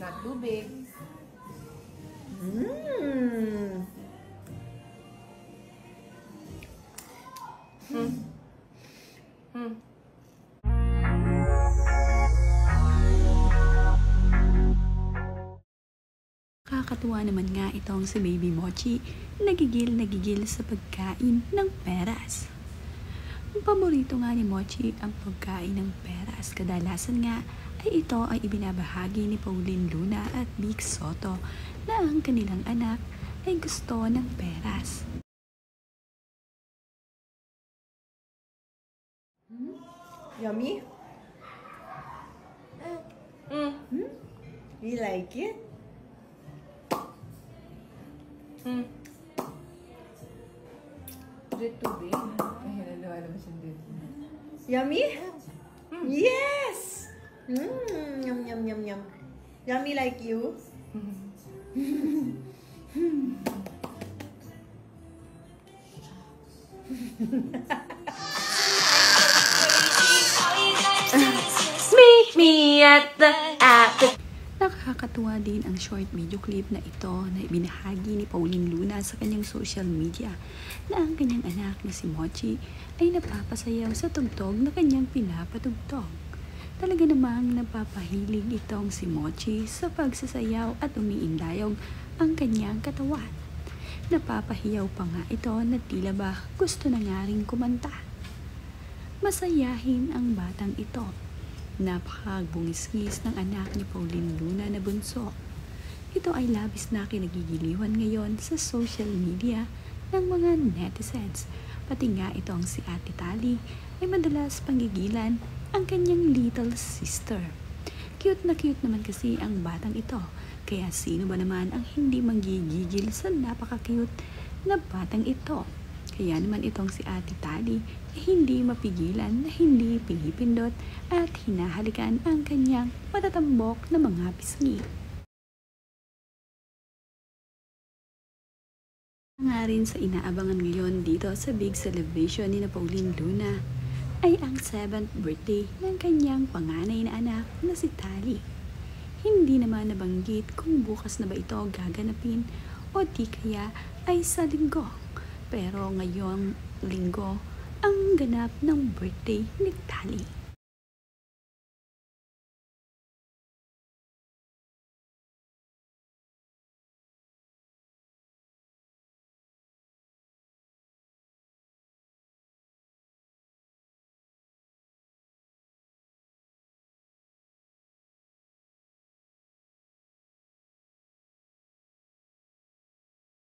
not too big. Kakatuwa naman nga itong si Baby Mochi, nagigil sa pagkain ng peras. Ang paborito nga ni Mochi ang pagkain ng peras. Kadalasan nga ay ito ay ibinabahagi ni Pauline Luna at Vic Soto na ang kanilang anak ay gusto ng peras. Yummy? You like it? Is it too big? Yummy? Yes! Yum, yum, yum, yum. Yummy like you? Meet me at the apple. Nakakatuwa din ang short video clip na ito na ibinahagi ni Pauline Luna sa kanyang social media na ang kanyang anak na si Mochi ay napapasayaw sa tugtog na kanyang pinapatugtog. Talaga namang napapahilig itong si Mochi sa pagsasayaw at umiindayog ang kanyang katawan. Napapahiyaw pa nga ito na tila ba gusto na nga ring kumanta. Masayahin ang batang ito. Napakabungis-ngis ng anak ni Pauline Luna na bunso. Ito ay labis na kinagigiliwan ngayon sa social media ng mga netizens. Pati nga itong si Ate Tali ay madalas panggigilan ang kanyang little sister. Cute na cute naman kasi ang batang ito. Kaya sino ba naman ang hindi manggigigil sa napaka-cute na batang ito? Kaya naman itong si Ate Tali ay hindi mapigilan na hindi pinipindot at hinahalikan ang kanyang matatambok na mga pisngi. Nga rin sa inaabangan ngayon dito sa big celebration ni Pauline Luna ay ang 7th birthday ng kanyang panganay na anak na si Tali. Hindi naman nabanggit kung bukas na ba ito gaganapin o di kaya ay sa linggo. Pero ngayong linggo ang ganap ng birthday ni Tali.